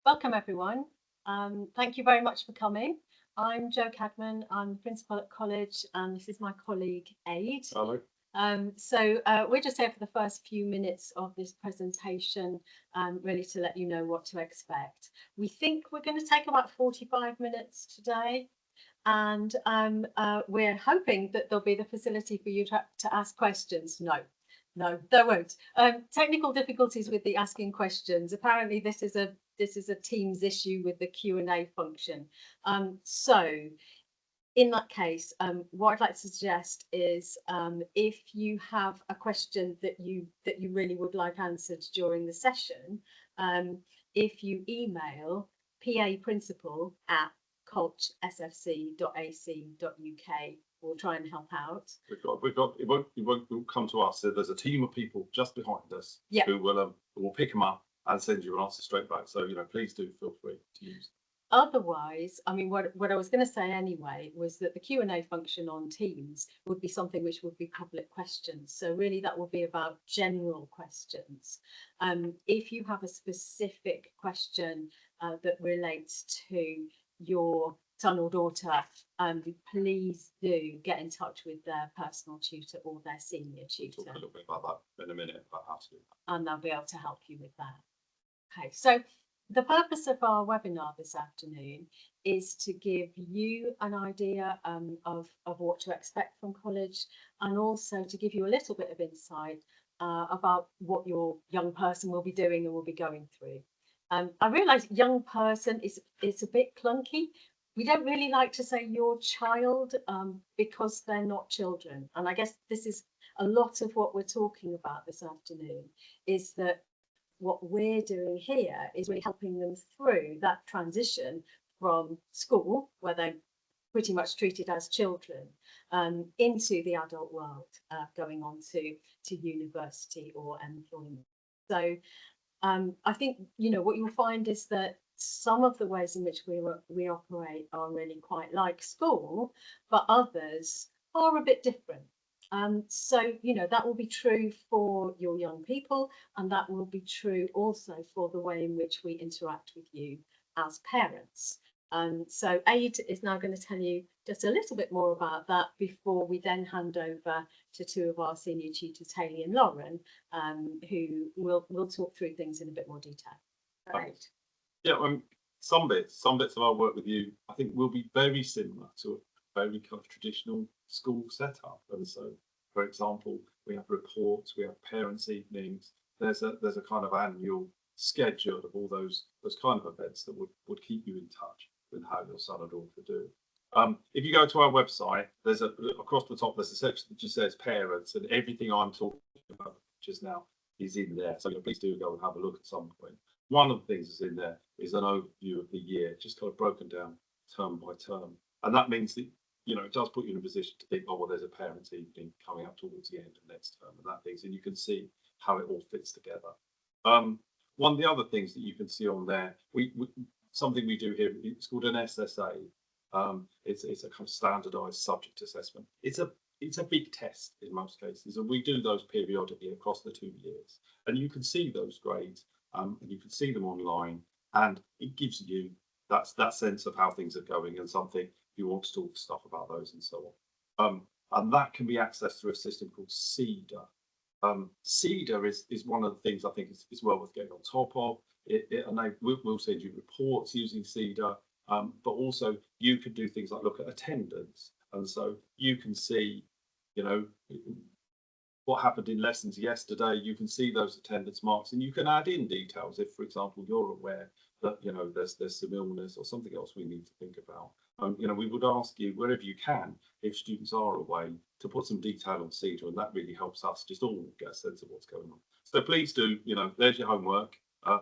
Welcome everyone. Thank you very much for coming. I'm Jo Cadman, I'm the principal at college and this is my colleague Aid. Hello. We're just here for the first few minutes of this presentation, really to let you know what to expect. We think we're going to take about 45 minutes today, and we're hoping that there'll be the facility for you to ask questions. No, there won't. Technical difficulties with the asking questions. Apparently, this is a Teams issue with the Q&A function. So in that case, what I'd like to suggest is if you have a question that you really would like answered during the session, if you email paprincipal@colchsfc.ac.uk, we'll try and help out. We've got it won't come to us. So there's a team of people just behind us who will pick them up and send you an answer straight back. So please do feel free to use. Otherwise, I mean, what I was going to say anyway was that the Q&A function on Teams would be something which would be public questions. So really that will be about general questions. If you have a specific question that relates to your son or daughter, please do get in touch with their personal tutor or their senior tutor. We'll talk a little bit about that in a minute, about how to do that. And they'll be able to help you with that. Okay, so the purpose of our webinar this afternoon is to give you an idea of what to expect from college, and also to give you a little bit of insight about what your young person will be doing and will be going through. I realise young person is a bit clunky. We don't really like to say your child because they're not children. And I guess this is a lot of what we're talking about this afternoon, is that what we're doing here is really helping them through that transition from school, where they're pretty much treated as children, into the adult world, going on to university or employment. So I think, what you'll find is that some of the ways in which we operate are really quite like school, but others are a bit different. So, that will be true for your young people, and that will be true also for the way in which we interact with you as parents. So Aid is now going to tell you just a little bit more about that before we then hand over to two of our senior tutors, Hayley and Lauren, who will talk through things in a bit more detail. Right. Yeah, some bits of our work with you, I think, will be very similar to a very kind of traditional school setup. And so, for example, we have reports, we have parents' evenings. There's a kind of annual schedule of all those kind of events that would keep you in touch with how your son or daughter do. If you go to our website, there's across the top there's a section that just says parents, and everything I'm talking about just now is in there. So please do go and have a look at some point. One of the things that's in there is an overview of the year, just kind of broken down term by term, and that means that it does put you in a position to think, oh well, there's a parents' evening coming up towards the end of next term, and that things, and you can see how it all fits together. One of the other things that you can see on there, something we do here, it's called an SSA. It's a kind of standardized subject assessment. It's a big test in most cases, and we do those periodically across the 2 years. And you can see those grades, and you can see them online, and it gives you that sense of how things are going and something if you want to talk stuff about those and so on. And that can be accessed through a system called CEDAR. CEDAR is one of the things I think is well worth getting on top of. And we'll send you reports using CEDAR, but also you can do things like look at attendance, and so you can see, what happened in lessons yesterday. You can see those attendance marks, and you can add in details if, for example, you're aware that there's some illness or something else we need to think about. We would ask you wherever you can, if students are away, to put some detail on CEDAR, and that really helps us just all get a sense of what's going on. So please do, there's your homework.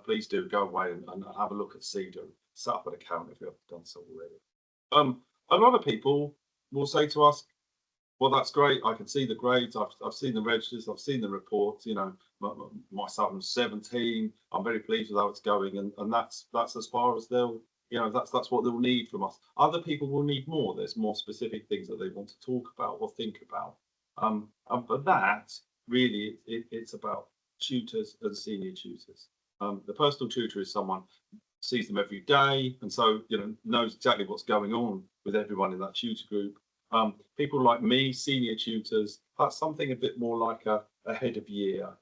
Please do go away and have a look at CEDAR, set up an account if you haven't done so already. A lot of people will say to us, well, that's great, I can see the grades, I've seen the registers, I've seen the reports, my son's 17, I'm very pleased with how it's going, and that's as far as they'll, that's what they'll need from us. Other people will need more. There's more specific things that they want to talk about or think about. But that really, it's about tutors and senior tutors. The personal tutor is someone sees them every day, and so knows exactly what's going on with everyone in that tutor group. People like me, senior tutors, that's something a bit more like a head of year.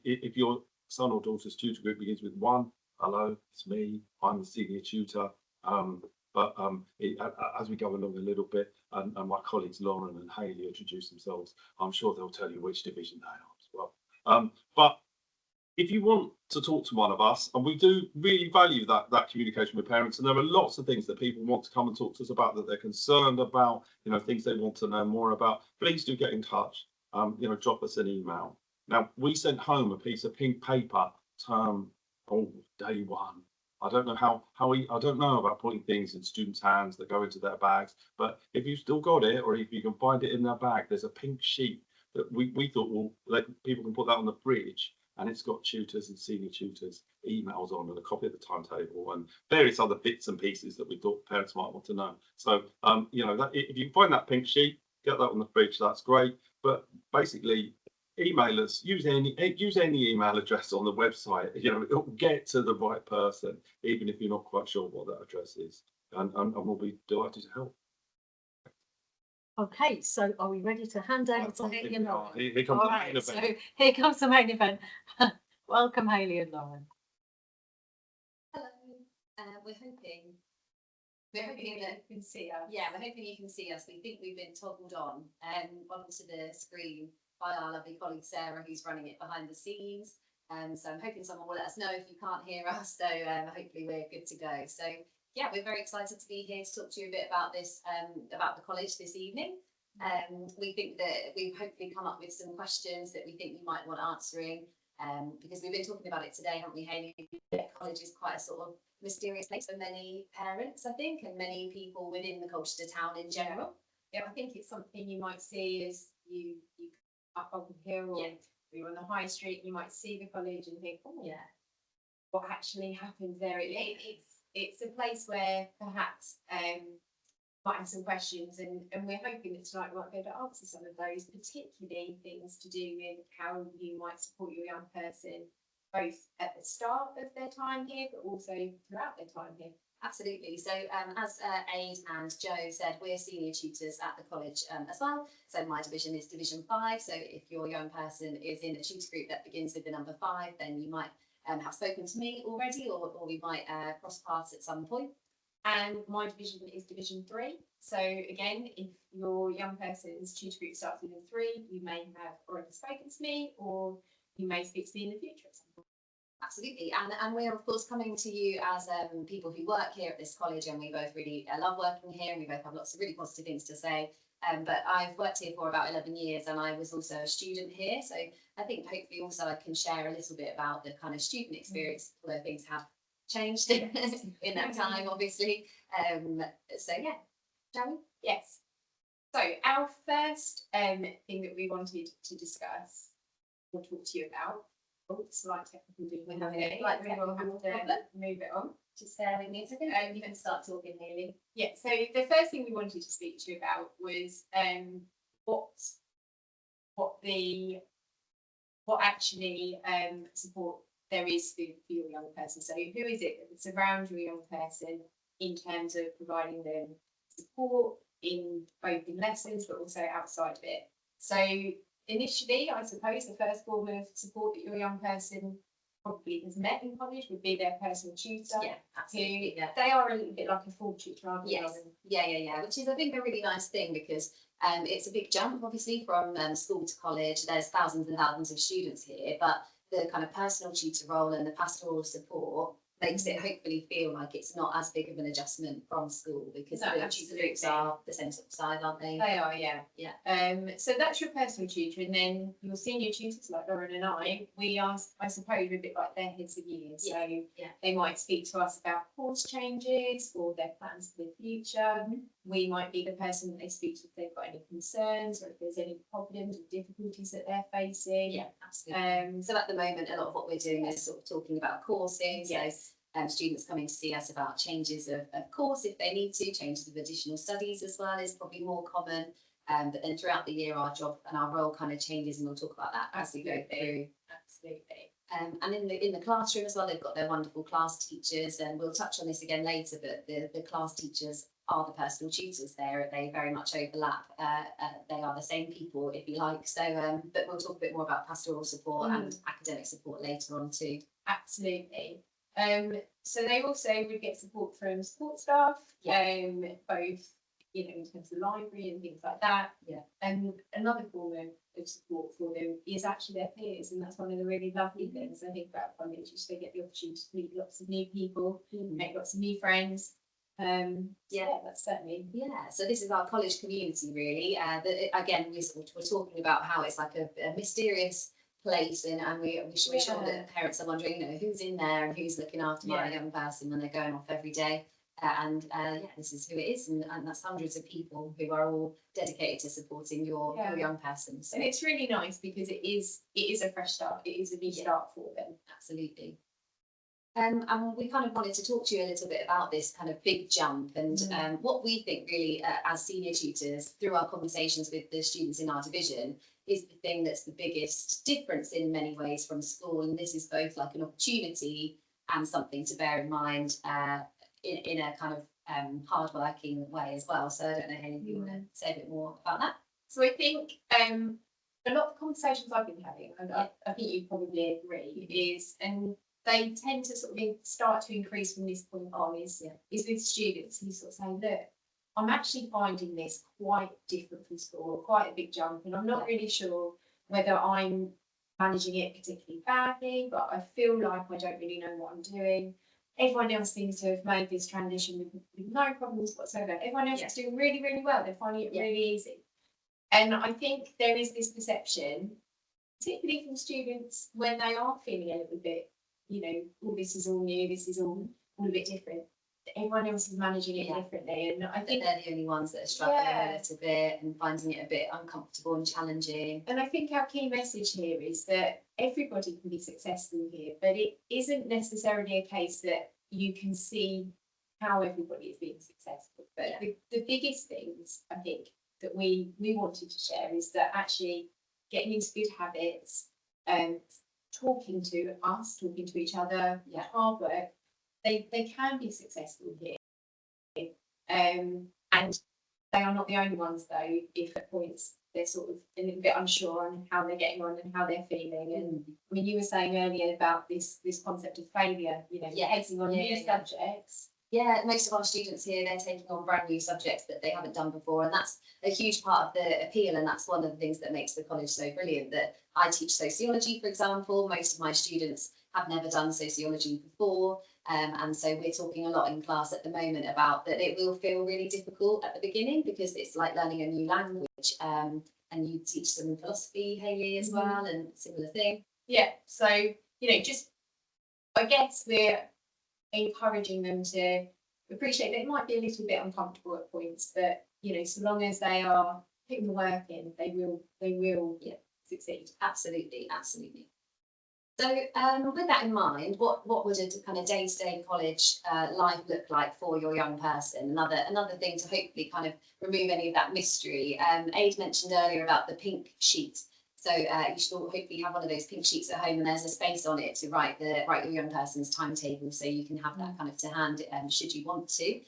If your son or daughter's tutor group begins with one, hello, it's me, I'm the senior tutor. As we go along a little bit, and my colleagues Lauren and Hayley introduce themselves, I'm sure they'll tell you which division they are as well. But if you want to talk to one of us, and we do really value that communication with parents, and there are lots of things that people want to come and talk to us about, that they're concerned about, things they want to know more about, please do get in touch. Drop us an email. Now, we sent home a piece of pink paper day one. I don't know I don't know about putting things in students' hands that go into their bags, but if you've still got it, or if you can find it in their bag, there's a pink sheet that we thought, people can put that on the fridge, and it's got tutors and senior tutors emails on, and a copy of the timetable and various other bits and pieces that we thought parents might want to know. So if you can find that pink sheet, get that on the fridge, that's great. But basically, email us, use any email address on the website. It'll get to the right person, even if you're not quite sure what that address is, and we'll be delighted to help. Okay, so are we ready to hand over to Hayley and Lauren? Here comes the main event. So here comes the main event. Welcome, Hayley and Lauren. Hello. We're hoping that you can see us. Yeah, we're hoping you can see us. We think we've been toggled on onto the screen by our lovely colleague Sarah, who's running it behind the scenes. So I'm hoping someone will let us know if you can't hear us. So hopefully we're good to go. So yeah, we're very excited to be here to talk to you a bit about this, about the college this evening. We think that we've hopefully come up with some questions that we think you might want answering, because we've been talking about it today, haven't we, Hayley? College is quite a sort of mysterious place for many parents, I think, and many people within the Colchester town in general. Yeah, I think it's something you might see as you up on the hill, or you're on the high street, you might see the college and think, oh yeah, what actually happens there? It's a place where perhaps might have some questions, and we're hoping that tonight we might be able to answer some of those, particularly things to do with how you might support your young person, both at the start of their time here, but also throughout their time here. Absolutely. So as Aid and Joe said, we're senior tutors at the college as well. So my division is Division 5. So if your young person is in a tutor group that begins with the number 5, then you might have spoken to me already, or we might cross paths at some point. And my division is Division 3. So again, if your young person's tutor group starts with a 3, you may have already spoken to me, or you may speak to me in the future at some point. Absolutely, and we're of course coming to you as people who work here at this college, and we both really love working here, and we both have lots of really positive things to say. But I've worked here for about 11 years, and I was also a student here, so I think hopefully also I can share a little bit about the kind of student experience, although things have changed in that time, obviously. So yeah, shall we? Yes. So our first thing that we wanted to discuss or talk to you about. Oh, slight technical difficulty. We will have to move it on. Just bear with me a second. You can start talking, Hayley. Yeah. So the first thing we wanted to speak to you about was what actually support there is for your young person. So who is it that surrounds your young person in terms of providing them support in both in lessons but also outside of it? So initially, I suppose the first form of support that your young person probably has met in college would be their personal tutor. Yeah, absolutely. Yeah. They are a little bit like a full tutor, aren't they? Yes. Yeah. Which is, I think, a really nice thing, because it's a big jump, obviously, from school to college. There's thousands and thousands of students here, but the kind of personal tutor role and the pastoral support makes it hopefully feel like it's not as big of an adjustment from school, because the tutor groups are the same sort of size, aren't they? They are, yeah. Yeah. So that's your personal tutor, and then your senior tutors, like Lauren and I are, I suppose, a bit like their heads of years. Yeah. So they might speak to us about course changes or their plans for the future. We might be the person that they speak to if they've got any concerns or if there's any problems or difficulties that they're facing. Yeah, absolutely. So at the moment, a lot of what we're doing is sort of talking about courses. Yes. So students coming to see us about changes of course if they need to, changes of additional studies as well is probably more common. But then throughout the year, our job and our role kind of changes, and we'll talk about that as we go through. Absolutely. And in the classroom as well, they've got their wonderful class teachers, and we'll touch on this again later, but the class teachers are the personal tutors there. They very much overlap. They are the same people, if you like. So, but we'll talk a bit more about pastoral support and academic support later on too. Absolutely. So they also would get support from support staff, both, you know, in terms of library and things like that. Yeah. And another form of support for them is actually their peers, and that's one of the really lovely things I think about college, is they get the opportunity to meet lots of new people, make lots of new friends. That's certainly. Yeah, so this is our college community, really. Again, we're talking about how it's like a mysterious place, and we're sure that parents are wondering, you know, who's in there and who's looking after my young person when they're going off every day. This is who it is, and that's hundreds of people who are all dedicated to supporting your young person. So and it's really nice because it is a fresh start. It is a new start for them. Absolutely. And we kind of wanted to talk to you a little bit about this kind of big jump and what we think really as senior tutors through our conversations with the students in our division is the thing that's the biggest difference in many ways from school. And this is both like an opportunity and something to bear in mind in a kind of hard-working way as well. So I don't know, Hayley, if you want to say a bit more about that. So I think a lot of conversations I've been having, and I think you probably agree, and they tend to sort of start to increase from this point on, is with students who sort of say, look, I'm actually finding this quite different from school, quite a big jump, and I'm not really sure whether I'm managing it particularly badly, but I feel like I don't really know what I'm doing. Everyone else seems to have made this transition with no problems whatsoever. Everyone else is doing really, really well. They're finding it really easy. And I think there is this perception, particularly from students, when they are feeling a little bit, you know, oh, this is all new, this is all a bit different. Everyone else is managing it differently, and I think they're the only ones that are struggling a little bit and finding it a bit uncomfortable and challenging. And I think our key message here is that everybody can be successful here, but it isn't necessarily a case that you can see how everybody is being successful. But the biggest things I think that we wanted to share is that actually getting into good habits and talking to each other, hard work, they can be successful here. And they are not the only ones though, if at points they're sort of a little bit unsure on how they're getting on and how they're feeling. And I mean, you were saying earlier about this concept of failure, you know, taking on new subjects. Yeah, most of our students here, they're taking on brand new subjects that they haven't done before, and that's a huge part of the appeal, and that's one of the things that makes the college so brilliant. That I teach sociology, for example. Most of my students have never done sociology before, and so we're talking a lot in class at the moment about that it will feel really difficult at the beginning because it's like learning a new language, and you teach some philosophy, Hayley, as well, and similar thing. Yeah, so, you know, just, I guess we're encouraging them to appreciate that it might be a little bit uncomfortable at points, but you know, so long as they are putting the work in, they will succeed. Absolutely. So with that in mind, what would a kind of day-to-day college life look like for your young person? Another thing to hopefully kind of remove any of that mystery. Aid mentioned earlier about the pink sheet. So you should hopefully have one of those pink sheets at home, and there's a space on it to write your young person's timetable, so you can have that kind of to hand should you want to.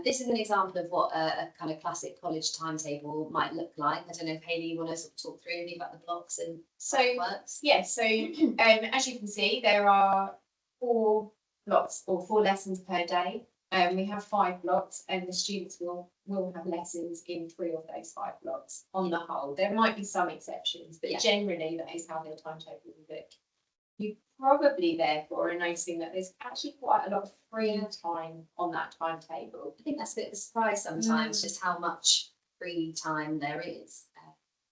This is an example of what a kind of classic college timetable might look like. I don't know if Hayley, you want to sort of talk through anything about the blocks and how it works? Yeah, so as you can see, there are 4 blocks or 4 lessons per day. We have 5 blocks, and the students will have lessons in 3 of those 5 blocks on the whole. There might be some exceptions, but generally that is how their timetable will look. You probably therefore are noticing that there's actually quite a lot of free time on that timetable. I think that's a bit of a surprise sometimes, just how much free time there is.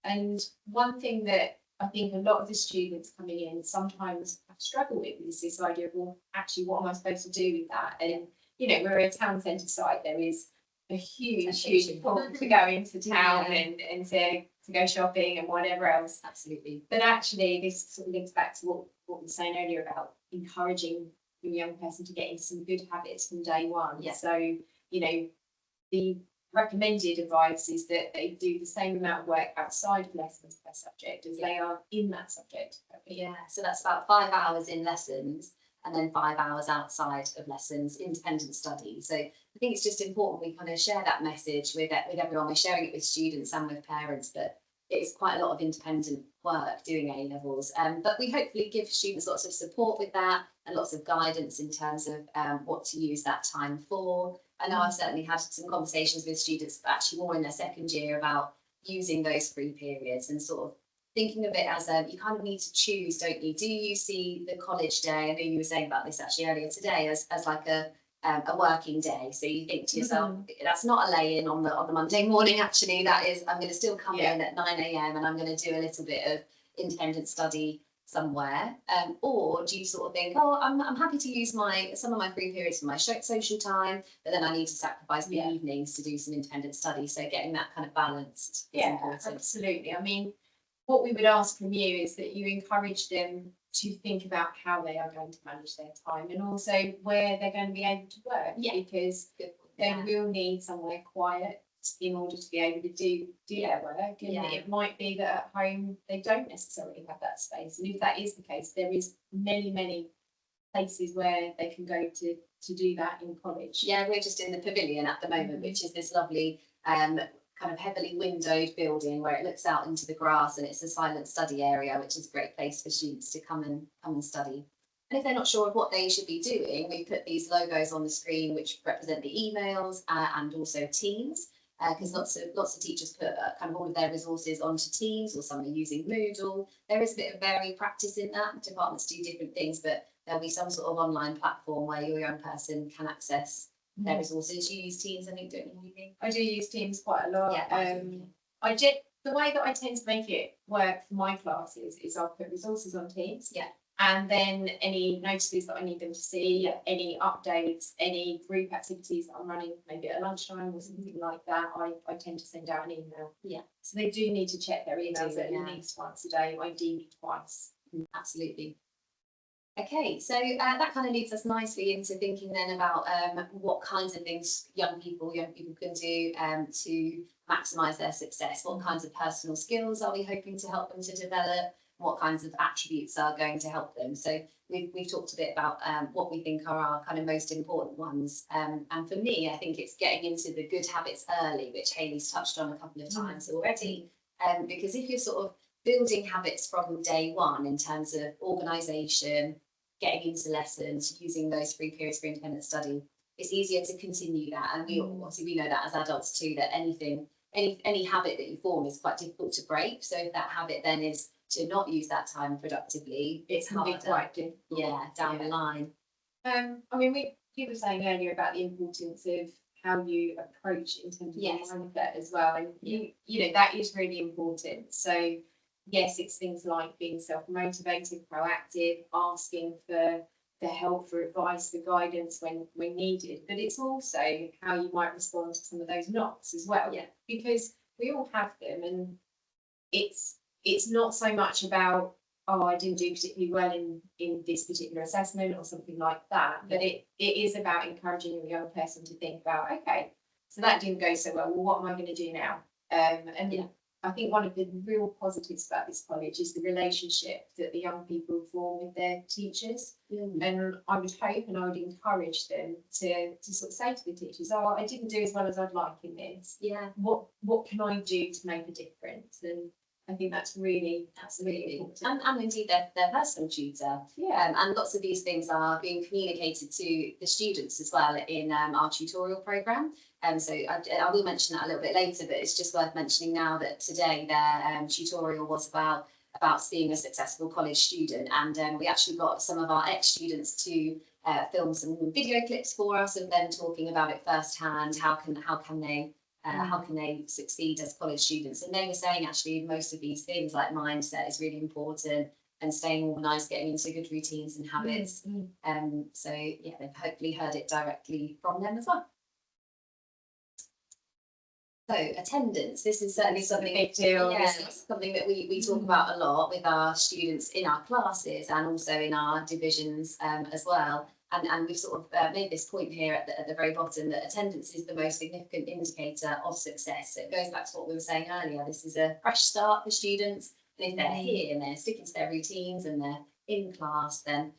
And one thing that I think a lot of the students coming in sometimes struggle with is this idea of, well, actually, what am I supposed to do with that? And you know, we're a town centre site. There is a huge pull to go into town and to go shopping and whatever else. Absolutely. But actually, this sort of links back to what we were saying earlier about encouraging your young person to get into some good habits from day one. Yeah. So, you know, the recommended advice is that they do the same amount of work outside of lessons per subject as they are in that subject. Yeah, so that's about 5 hours in lessons and then 5 hours outside of lessons, independent study. So I think it's just important we kind of share that message with everyone. We're sharing it with students and with parents, but it's quite a lot of independent work doing A levels. But we hopefully give students lots of support with that and lots of guidance in terms of what to use that time for. I know I've certainly had some conversations with students actually more in their second year about using those free periods and sort of thinking of it as you kind of need to choose, don't you? Do you see the college day? I know you were saying about this actually earlier today as like a working day. So you think to yourself, that's not a lay-in on the Monday morning. Actually, that is I'm going to still come in at 9 a.m. and I'm going to do a little bit of independent study somewhere. Or do you sort of think, oh, I'm happy to use some of my free periods for my social time, but then I need to sacrifice the evenings to do some independent study. So getting that kind of balanced is important. Absolutely. I mean, what we would ask from you is that you encourage them to think about how they are going to manage their time and also where they're going to be able to work, because they will need somewhere quiet in order to be able to do their work, and it might be that at home they don't necessarily have that space, and if that is the case, there is many places where they can go to do that in college. Yeah, we're just in the pavilion at the moment, which is this lovely kind of heavily windowed building where it looks out into the grass, and it's a silent study area, which is a great place for students to come and study. And if they're not sure of what they should be doing, we put these logos on the screen which represent the emails and also Teams, because lots of teachers put kind of all of their resources onto Teams, or some are using Moodle. There is a bit of varied practice in that. Departments do different things, but there'll be some sort of online platform where your young person can access their resources. You use Teams, I think, don't you? I do use Teams quite a lot. The way that I tend to make it work for my classes is I'll put resources on Teams. And then any notices that I need them to see, any updates, any group activities that I'm running, maybe at lunchtime or something like that, I tend to send out an email. So they do need to check their emails at least once a day, ideally twice. Absolutely. Okay, so that kind of leads us nicely into thinking then about what kinds of things young people can do to maximise their success. What kinds of personal skills are we hoping to help them to develop? What kinds of attributes are going to help them? So we've talked a bit about what we think are our kind of most important ones. And for me, I think it's getting into the good habits early, which Hayley's touched on a couple of times already. Because if you're sort of building habits from day one in terms of organisation, getting into lessons, using those free periods for independent study, it's easier to continue that. And we obviously we know that as adults too, that any habit that you form is quite difficult to break. So if that habit then is to not use that time productively, it's harder. Quite difficult. Down the line. I mean, you were saying earlier about the importance of how you approach in terms of your mindset as well, and you know that is really important. So yes, it's things like being self-motivated, proactive, asking for help, for advice, for guidance when needed. But it's also how you might respond to some of those knocks as well. Because we all have them, and it's not so much about, oh, I didn't do particularly well in this particular assessment or something like that. But it is about encouraging a young person to think about, okay, so that didn't go so well. Well, what am I going to do now? I think one of the real positives about this college is the relationship that the young people form with their teachers. And I would hope and I would encourage them to sort of say to the teachers, oh, I didn't do as well as I'd like in this. What can I do to make a difference? And I think that's really absolutely important. And indeed their personal tutor. And lots of these things are being communicated to the students as well in our tutorial programme. So I will mention that a little bit later, but it's just worth mentioning now that today their tutorial was about being a successful college student, and we actually got some of our ex-students to film some video clips for us of them talking about it firsthand. How can they succeed as college students? And they were saying actually most of these things like mindset is really important, and staying organised, getting into good routines and habits. So yeah, they've hopefully heard it directly from them as well. So attendance, this is certainly something big deal. It's something that we talk about a lot with our students in our classes and also in our divisions as well. And we've sort of made this point here at the very bottom that attendance is the most significant indicator of success. So it goes back to what we were saying earlier. This is a fresh start for students. And if they're here and they're sticking to their routines and they're in class, then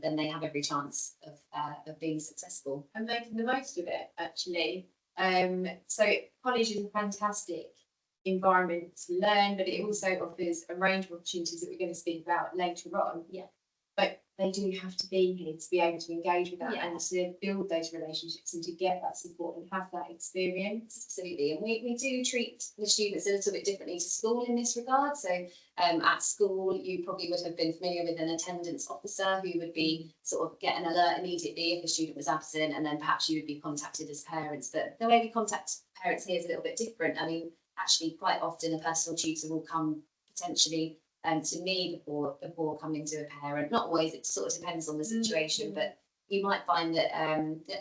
they have every chance of being successful. And making the most of it, actually. So college is a fantastic environment to learn, but it also offers a range of opportunities that we're going to speak about later on. Yeah. But they do have to be here to be able to engage with that Yeah. and to build those relationships and to get that support and have that experience. Absolutely, and we do treat the students a little bit differently to school in this regard. So at school, you probably would have been familiar with an attendance officer who would be sort of get an alert immediately if a student was absent, and then perhaps you would be contacted as parents. But the way we contact parents here is a little bit different. I mean, actually, quite often a personal tutor will come potentially to me before coming to a parent. Not always, it sort of depends on the situation, but you might find that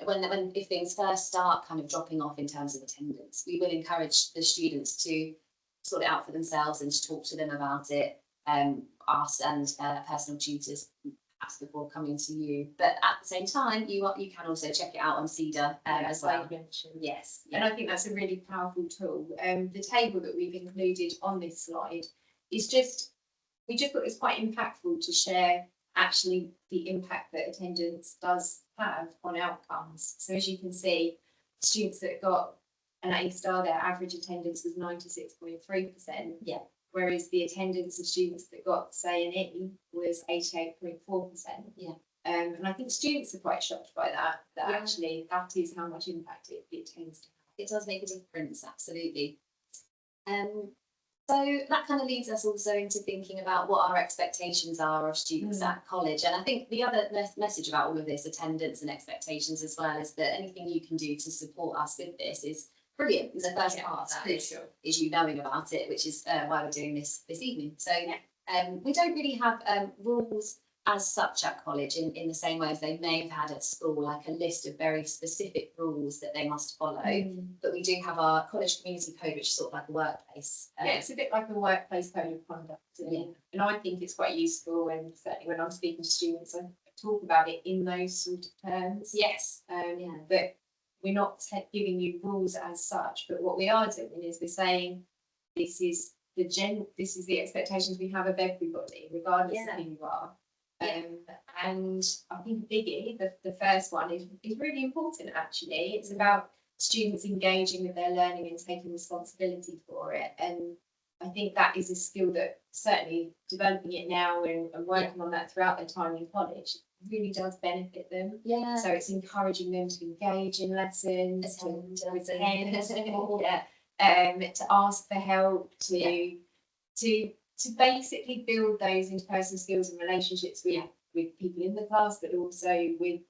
when if things first start kind of dropping off in terms of attendance, we will encourage the students to sort it out for themselves and to talk to them about it, us and personal tutors perhaps before coming to you. But at the same time, you can also check it out on CEDA as well. Yes, And I think that's a really powerful tool. The table that we've included on this slide is we just thought it was quite impactful to share actually the impact that attendance does have on outcomes. So as you can see, students that got an A star, their average attendance was 96.3%. Yeah. Whereas the attendance of students that got, say, an E was 88.4%. Yeah. And I think students are quite shocked by that Yeah. actually that is how much impact it tends to have. It does make a difference, absolutely. So that kind of leads us also into thinking about what our expectations are of students at college. And I think the other message about all of this, attendance and expectations as well, is that anything you can do to support us with this is brilliant. The first part of that is you knowing about it, which is why we're doing this evening. So we don't really have rules as such at college in the same way as they may have had at school, like a list of very specific rules that they must follow. But we do have our college community code, which is sort of like a workplace. It's a bit like a workplace code of conduct. And I think it's quite useful, and certainly when I'm speaking to students, I talk about it in those sort of terms. Yes. But we're not giving you rules as such, but what we are doing is we're saying this is the expectations we have of everybody, regardless of who you are. And I think a biggie, the first one is really important actually. It's about students engaging with their learning and taking responsibility for it. And I think that is a skill that certainly developing it now and working on that throughout their time in college really does benefit them. Yeah. So it's encouraging them to engage in lessons, to ask for help, to basically build those interpersonal skills and relationships with people in the class, but also with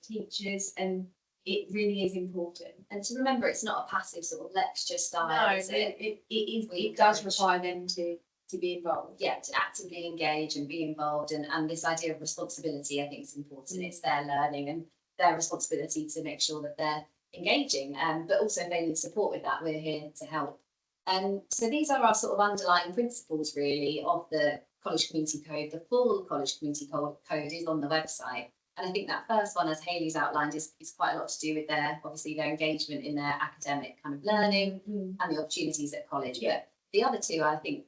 teachers. And it really is important. And to remember, it's not a passive sort of lecture style. No, is it? It does require them to be involved. Yeah, to actively engage and be involved. And this idea of responsibility, I think, is important. It's their learning and their responsibility to make sure that they're engaging. But also they need support with that. We're here to help. So these are our sort of underlying principles, really, of the College Community Code. The full College Community Code is on the website. And I think that first one, as Hayley's outlined, is quite a lot to do with their engagement in their academic kind of learning and the opportunities at college. Yeah. But the other two, I think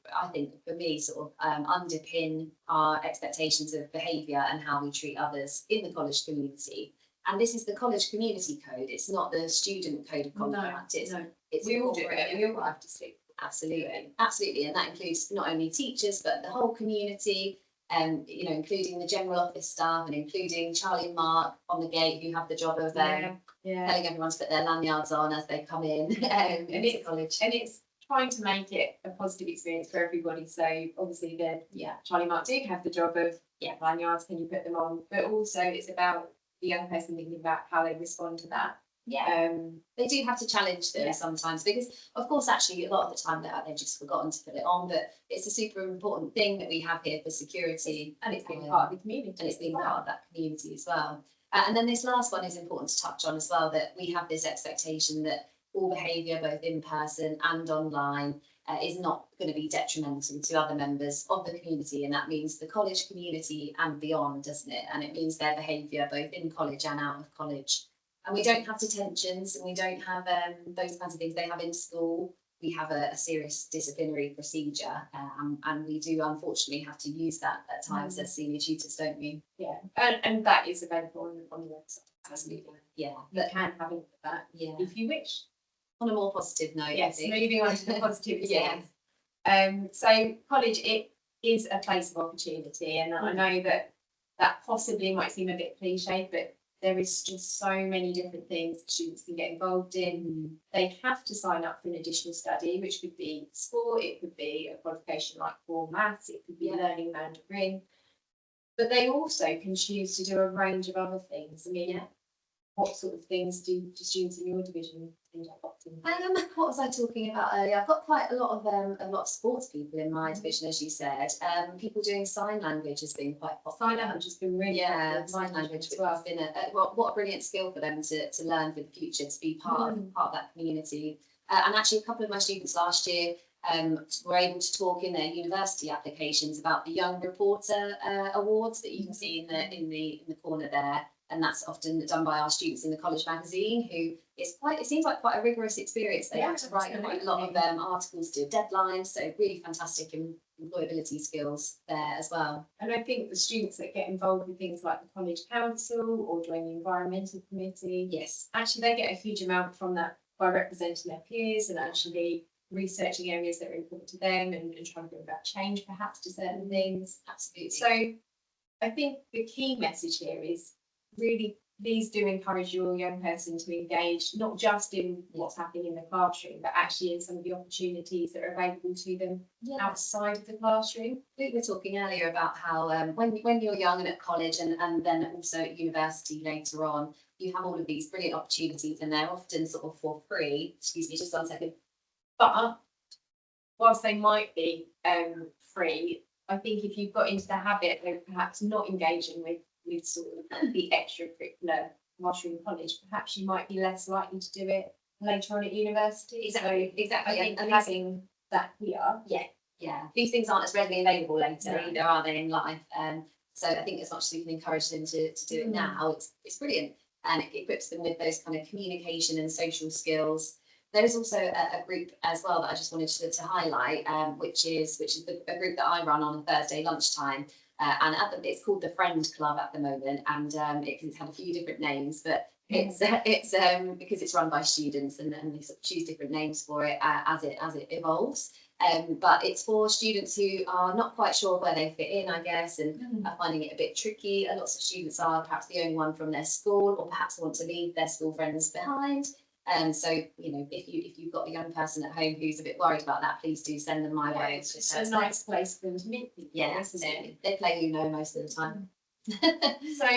for me, sort of underpin our expectations of behaviour and how we treat others in the college community. And this is the College Community Code. It's not the student code of conduct. It's we all do it. We all have to stick. Absolutely, and that includes not only teachers but the whole community, and including the general office staff and including Charlie and Mark on the gate, who have the job of telling everyone to put their lanyards on as they come in into college. And it's trying to make it a positive experience for everybody. So obviously Charlie and Mark do have the job of lanyards, can you put them on? But also it's about the young person thinking about how they respond to that. They do have to challenge them sometimes, because of course actually a lot of the time they've just forgotten to put it on, but it's a super important thing that we have here for security, and it's being part of the community, and it's being part of that community as well. And then this last one is important to touch on as well, that we have this expectation that all behaviour, both in person and online, is not going to be detrimental to other members of the community, and that means the college community and beyond, doesn't it? And it means their behaviour both in college and out of college. And we don't have detentions, and we don't have those kinds of things they have in school. We have a serious disciplinary procedure, and we do unfortunately have to use that at times as senior tutors, don't we? Yeah, and that is available on the website. Absolutely. Yeah, You can have a look at that yeah. if you wish. On a more positive note, Yes, I think. moving on to the positivity. Yeah. So college, it is a place of opportunity, and I know that possibly might seem a bit cliche, but there is just so many different things that students can get involved in. They have to sign up for an additional study, which could be sport, it could be a qualification like core maths, it could be learning Mandarin, but they also can choose to do a range of other things. I mean, what sort of things do students in your division end up opting for? What was I talking about earlier? I've got quite a lot of sports people in my division, as you said. People doing sign language has been quite popular. Sign language has been really popular. popular. Sign language has been what a brilliant skill for them to learn for the future, to be part of that community. And actually, a couple of my students last year were able to talk in their university applications about the Young Reporter Awards that you can see in the corner there. And that's often done by our students in the college magazine, who it seems like quite a rigorous experience. They have to write quite a lot of articles to deadlines, so really fantastic employability skills there as well. And I think the students that get involved with things like the college council or join the environmental committee, Yes, actually they get a huge amount from that by representing their peers and actually researching areas that are important to them and trying to bring about change perhaps to certain things. absolutely. So I think the key message here is really, please do encourage your young person to engage, not just in what's happening in the classroom, but actually in some of the opportunities that are available to them outside of the classroom. We were talking earlier about how when you're young and at college and then also at university later on, you have all of these brilliant opportunities and they're often sort of for free. Excuse me, just 1 second. But whilst they might be free, I think if you've got into the habit of perhaps not engaging with sort of the extracurricular whilst you're in college, perhaps you might be less likely to do it later on at university. Exactly. I think having that here. Yeah. These things aren't as readily available later either, are they, in life? So I think as much as we can encourage them to do it now, it's brilliant. And it equips them with those kind of communication and social skills. There is also a group as well that I just wanted to highlight, which is a group that I run on a Thursday lunchtime. And it's called the Friend Club at the moment, and it's had a few different names, but it's because it's run by students, and they sort of choose different names for it as it evolves. But it's for students who are not quite sure where they fit in, I guess, and are finding it a bit tricky. Lots of students are perhaps the only one from their school, or perhaps want to leave their school friends behind. So, you know, if you've got a young person at home who's a bit worried about that, please do send them my way. It's a nice place for them to meet people. Yeah, absolutely. They play Uno most of the time. So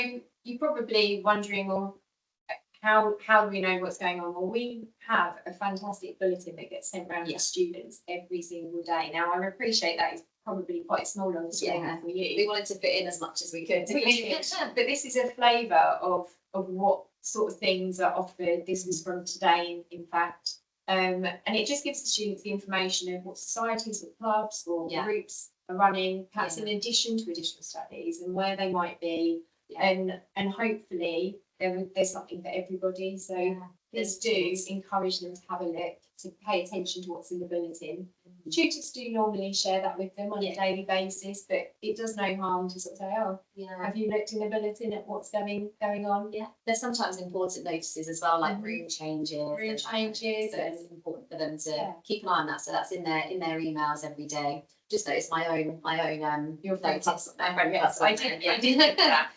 you're probably wondering, well, how do we know what's going on? Well, we have a fantastic bulletin that gets sent around to students every single day. Now, I appreciate that is probably quite small on the screen for you. We wanted to fit in as much as we could. But this is a flavour of what sort of things are offered. This was from today, in fact. And it just gives the students the information of what societies or clubs or groups are running, perhaps in addition to additional studies, and where they might be. And hopefully there's something for everybody. So please do encourage them to have a look, to pay attention to what's in the bulletin. Tutors do normally share that with them on a daily basis, but it does no harm to sort of say, oh, have you looked in the bulletin at what's going on? Yeah, there's sometimes important notices as well, like room changes. So it's important for them to keep an eye on that. So that's in their emails every day. Just notice my own Your friend notice. My friend, yes, I did look at that.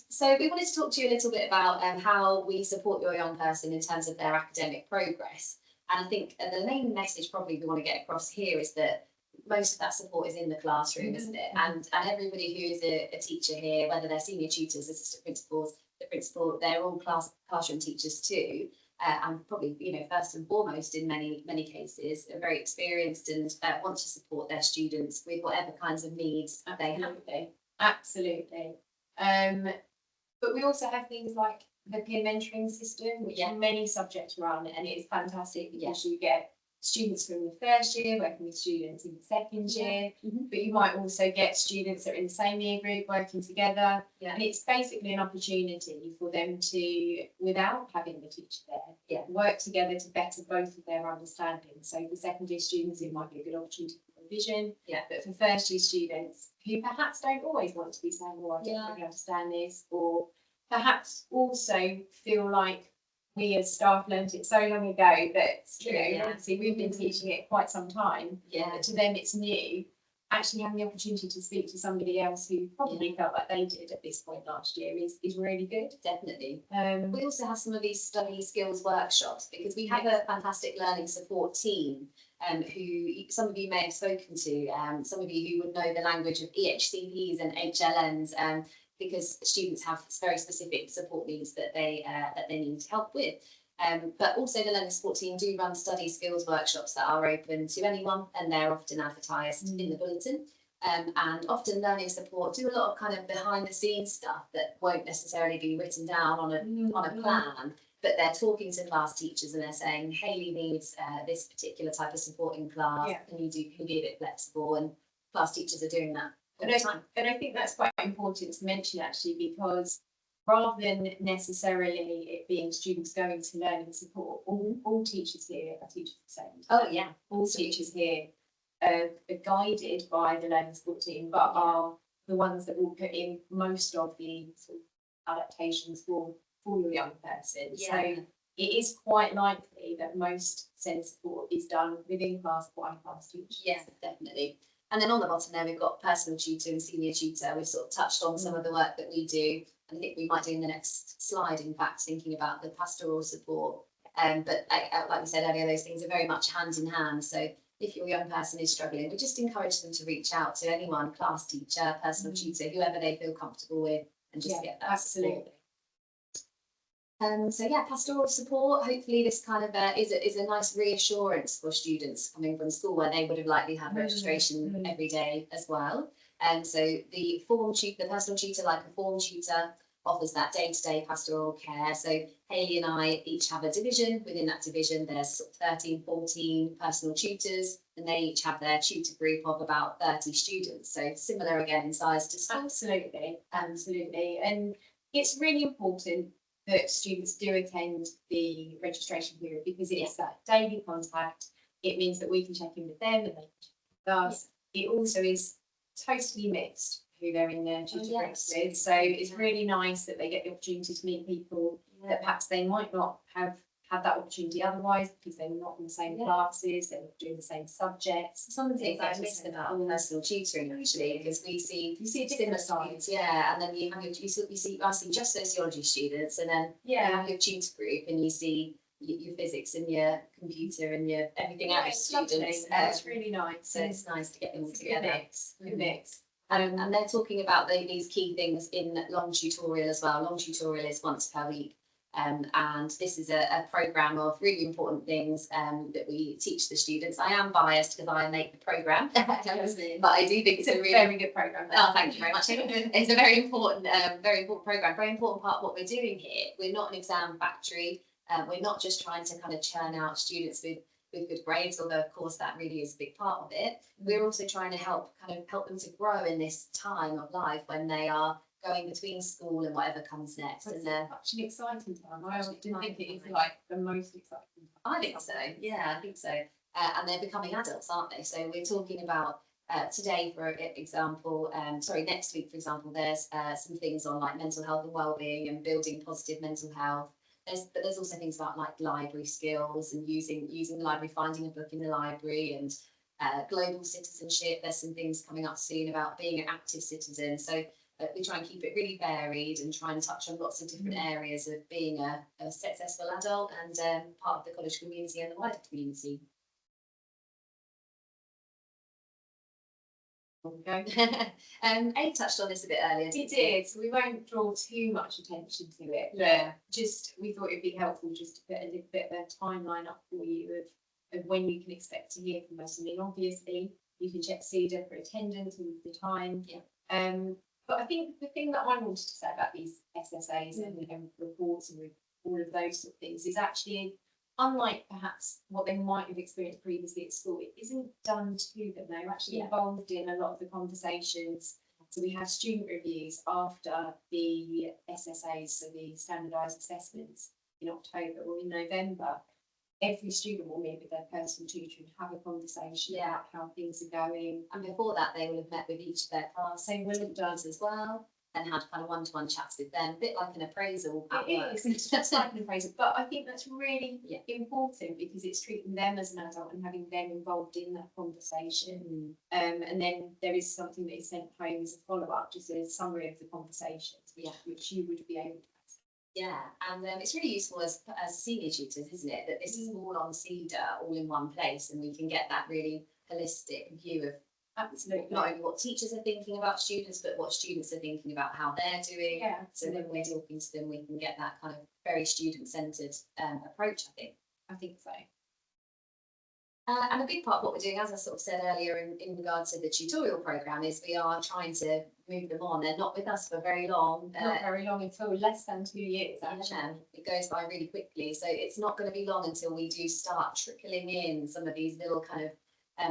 So we wanted to talk to you a little bit about how we support your young person in terms of their academic progress. And I think the main message probably we want to get across here is that most of that support is in the classroom, isn't it? And everybody who is a teacher here, whether they're senior tutors, assistant principals, the principal, they're all classroom teachers too. And probably, you know, first and foremost in many cases, are very experienced and want to support their students with whatever kinds of needs they have. Absolutely. But we also have things like the peer mentoring system, which many subjects run, and it is fantastic because you get students from the first year working with students in the second year, but you might also get students that are in the same year group working together. And it's basically an opportunity for them to, without having the teacher there, work together to better both of their understanding. So for second year students, it might be a good opportunity for revision, but for first year students who perhaps don't always want to be saying, well, I don't really understand this, or perhaps also feel like we as staff learned it so long ago that, obviously we've been teaching it quite some time, but to them it's new. Actually having the opportunity to speak to somebody else who probably felt like they did at this point last year is really good. Definitely. We also have some of these study skills workshops because we have a fantastic learning support team who some of you may have spoken to, some of you who would know the language of EHCPs and HLNs, because students have very specific support needs that they need help with. But also the learning support team do run study skills workshops that are open to anyone, and they're often advertised in the bulletin. And often learning support do a lot of kind of behind the scenes stuff that won't necessarily be written down on a plan, but they're talking to class teachers and they're saying, Hayley needs this particular type of support in class, can you be a bit flexible? And class teachers are doing that. And I think that's quite important to mention actually, because rather than necessarily it being students going to learning support, all teachers here are teachers the same. Oh yeah. All teachers here are guided by the learning support team, but are the ones that will put in most of the sort of adaptations for your young person. So it is quite likely that most SEND support is done within class by class teachers. Yes, definitely. And then on the bottom there, we've got personal tutor and senior tutor. We've sort of touched on some of the work that we do. I think we might do in the next slide, in fact, thinking about the pastoral support. But like we said earlier, those things are very much hand in hand. So if your young person is struggling, we just encourage them to reach out to anyone, class teacher, personal tutor, whoever they feel comfortable with, and just get that support. So yeah, pastoral support, hopefully this kind of is a nice reassurance for students coming from school where they would have likely had registration every day as well. And so the personal tutor, like a form tutor, offers that day-to-day pastoral care. So Hayley and I each have a division. Within that division, there's sort of 13, 14 personal tutors, and they each have their tutor group of about 30 students. So similar again in size to school. Absolutely. And it's really important that students do attend the registration period because it is that daily contact. It means that we can check in with them and they can check in with us. It also is totally mixed who they're in their tutor groups with. So it's really nice that they get the opportunity to meet people that perhaps they might not have had that opportunity otherwise because they're not in the same classes, they're not doing the same subjects. Some of the things I miss about personal tutoring actually, because we see similar sides, and then you have I see just sociology students, and then you have your tutor group, and you see your physics and your computer and your everything else students. It's really nice. So it's nice to get them all together. Good mix. And they're talking about these key things in long tutorial as well. Long tutorial is once per week. And this is a programme of really important things that we teach the students. I am biased because I make the programme, but I do think it's a really very good programme. Oh, thank you very much. It's a very important programme, very important part of what we're doing here. We're not an exam factory. We're not just trying to kind of churn out students with good grades, although of course that really is a big part of it. We're also trying to help them to grow in this time of life when they are going between school and whatever comes next. It's such an exciting time. I often think it is like the most exciting time. I think so. Yeah, I think so. And they're becoming adults, aren't they? So we're talking about today, for example, next week, for example, there's some things on like mental health and wellbeing and building positive mental health. But there's also things about like library skills and using the library, finding a book in the library, and global citizenship. There's some things coming up soon about being an active citizen. So we try and keep it really varied and try and touch on lots of different areas of being a successful adult and part of the college community and the wider community. A touched on this a bit earlier. It did, so we won't draw too much attention to it, but just we thought it'd be helpful just to put a little bit of a timeline up for you of when you can expect to hear from us. I mean, obviously you can check CEDA for attendance all the time. But I think the thing that I wanted to say about these SSAs and reports and all of those sort of things is actually, unlike perhaps what they might have experienced previously at school, it isn't done to them. They're actually involved in a lot of the conversations. So we have student reviews after the SSAs, so the standardised assessments in October or in November. Every student will meet with their personal tutor and have a conversation about how things are going. And before that, they will have met with each of their class They will have done as well, and had kind of one-to-one chats with them, a bit like an appraisal at work. It's just like an appraisal, but I think that's really important because it's treating them as an adult and having them involved in that conversation. And then there is something that is sent home as a follow-up, just a summary of the conversations, which you would be able to. Yeah, and it's really useful as senior tutors, isn't it, that this is all on Cedar, all in one place, and we can get that really holistic view of not only what teachers are thinking about students, but what students are thinking about how they're doing. Yeah, so when we're talking to them, we can get that kind of very student-centred approach, I think so. And a big part of what we're doing, as I sort of said earlier in regards to the tutorial programme, is we are trying to move them on. They're not with us for very long. Not very long at all, less than 2 years actually. Yeah, it goes by really quickly. So it's not going to be long until we do start trickling in some of these little kind of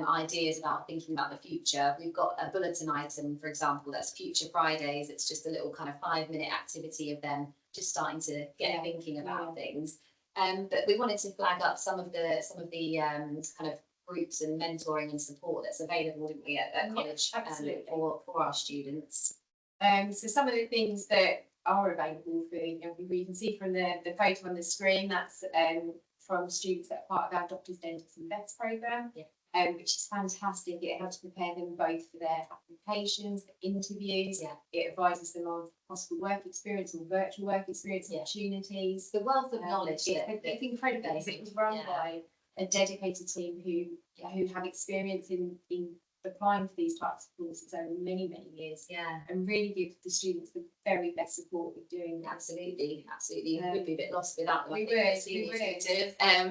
ideas about thinking about the future. We've got a bulletin item, for example, that's Future Fridays. It's just a little kind of 5-minute activity of them just starting to get thinking about things. But we wanted to flag up some of the kind of groups and mentoring and support that's available, didn't we, at college for our students. So some of the things that are available for, we can see from the photo on the screen, that's from students that are part of our Doctors, Dentists and Vets programme, which is fantastic. It helps prepare them both for their applications, for interviews. It advises them on possible work experience or virtual work experience opportunities. The wealth of knowledge. It's incredible. It was run by a dedicated team who have experience in applying for these types of courses over many years, and really give the students the very best support with doing that. Absolutely. We'd be a bit lost without them. We would.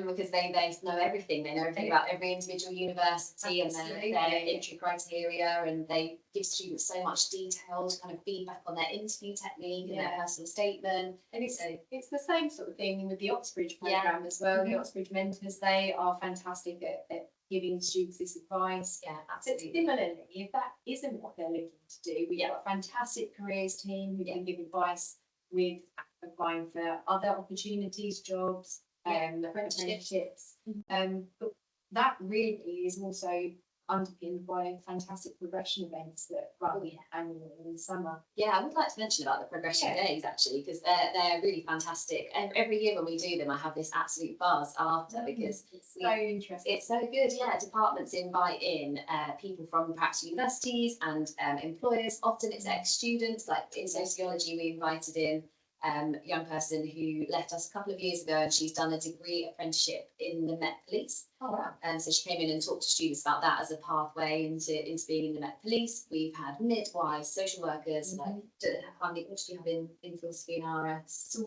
Because they know everything. They know everything about every individual university and their entry criteria, and they give students so much detailed kind of feedback on their interview technique and their personal statement. And it's the same sort of thing with the Oxbridge programme as well. The Oxbridge mentors, they are fantastic at giving students this advice. Yeah, absolutely. But similarly, if that isn't what they're looking to do, we've got a fantastic careers team who can give advice with applying for other opportunities, jobs, apprenticeships. But that really is also underpinned by fantastic progression events that run annually in the summer. Yeah, I would like to mention about the progression days actually, because they're really fantastic. And every year when we do them, I have this absolute buzz after because it's so interesting. It's so good. Yeah, departments invite in people from perhaps universities and employers. Often it's ex-students. Like in sociology, we invited in a young person who left us a couple of years ago, and she's done a degree apprenticeship in the Met Police. Oh wow! And so she came in and talked to students about that as a pathway into being in the Met Police. We've had midwives, social workers. Like, what do you have in philosophy and RS? So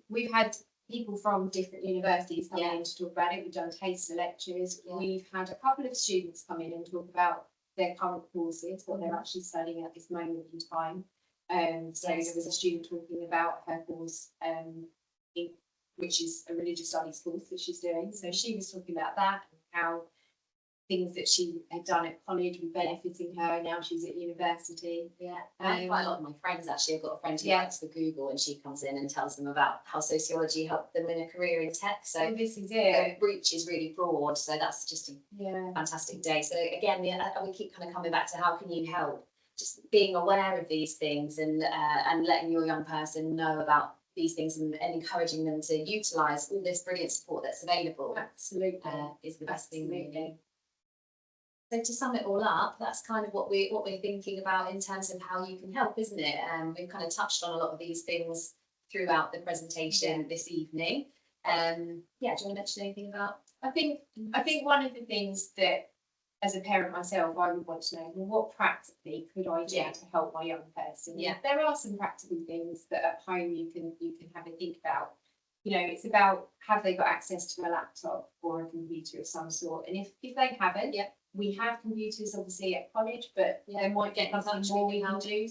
we've had people from different universities come in to talk about it. We've done taster lectures. We've had a couple of students come in and talk about their current courses, what they're actually studying at this moment in time. So there was a student talking about her course, which is a religious studies course that she's doing. So she was talking about that and how things that she had done at college were benefiting her. Now she's at university. Quite a lot of my friends actually. I've got a friend who works for Google, and she comes in and tells them about how sociology helped them in a career in tech. So this is it. The reach is really broad. So that's just a fantastic day. So again, we keep kind of coming back to how can you help. Just being aware of these things and letting your young person know about these things and encouraging them to utilise all this brilliant support that's available. Absolutely, is the best thing really. So to sum it all up, that's kind of what we're thinking about in terms of how you can help, isn't it? We've kind of touched on a lot of these things throughout the presentation this evening. Do you want to mention anything about? I think one of the things that, as a parent myself, I would want to know, well, what practically could I do to help my young person? There are some practical things that at home you can have a think about. It's about, have they got access to a laptop or a computer of some sort? And if they haven't, we have computers obviously at college, but there might Get be in something touch, more we we can can help. do.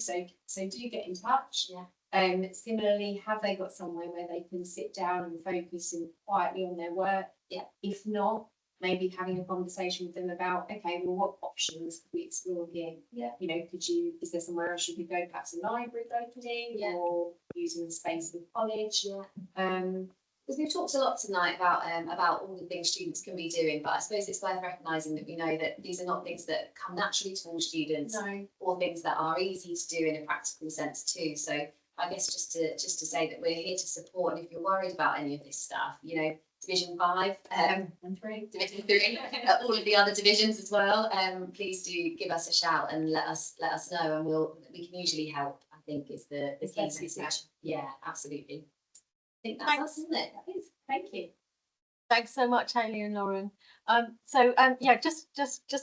So do get in touch. Yeah. Similarly, have they got somewhere where they can sit down and focus and quietly on their work? Yeah. If not, maybe having a conversation with them about, okay, well, what options could we explore here? Yeah. You know, is there somewhere else you could go, perhaps a library locally, Yeah. or using the space of the college? Yeah. Because we've talked a lot tonight about all the things students can be doing, but I suppose it's worth recognising that we know that these are not things that come naturally to all students, No. or things that are easy to do in a practical sense too. So I guess just to say that we're here to support, and if you're worried about any of this stuff, you know, Division 5 And 3. Division 3, all of the other divisions as well. Please do give us a shout and let us know, and we can usually help. I think is the key message. Yeah, absolutely. I think that's us, isn't it? That is. Thank you. Thanks so much, Hayley and Lauren. Yeah, just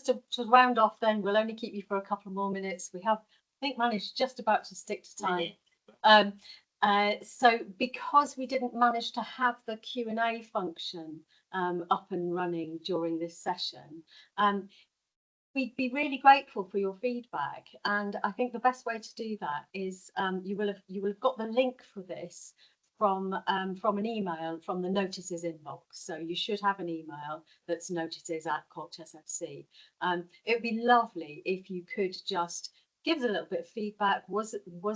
to round off then, we'll only keep you for a couple more minutes. We have, I think, managed just about to stick to time. So because we didn't manage to have the Q&A function up and running during this session, we'd be really grateful for your feedback. And I think the best way to do that is you will have got the link for this from an email from the notices inbox. So you should have an email that's notices@Colchester FC. It would be lovely if you could just give us a little bit of feedback. Was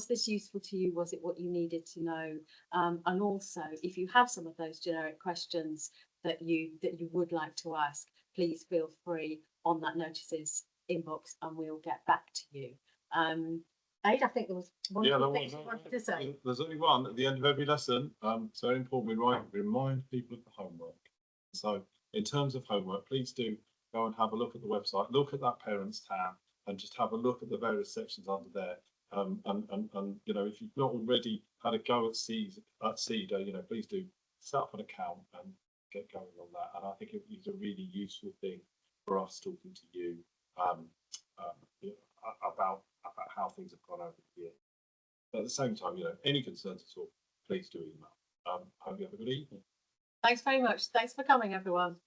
this useful to you? Was it what you needed to know? And also, if you have some of those generic questions that you would like to ask, please feel free on that notices inbox, and we'll get back to you. Aid, I think there was one thing you wanted to say. There's only one at the end of every lesson. It's very important we remind people of the homework. So in terms of homework, please do go and have a look at the website, look at that parents tab, and just have a look at the various sections under there. And you know, if you've not already had a go at CEDA, you know, please do set up an account and get going on that. And I think it is a really useful thing for us talking to you, you know, about how things have gone over the year. But at the same time, you know, any concerns at all, please do email. Hope you have a good evening. Thanks very much. Thanks for coming, everyone.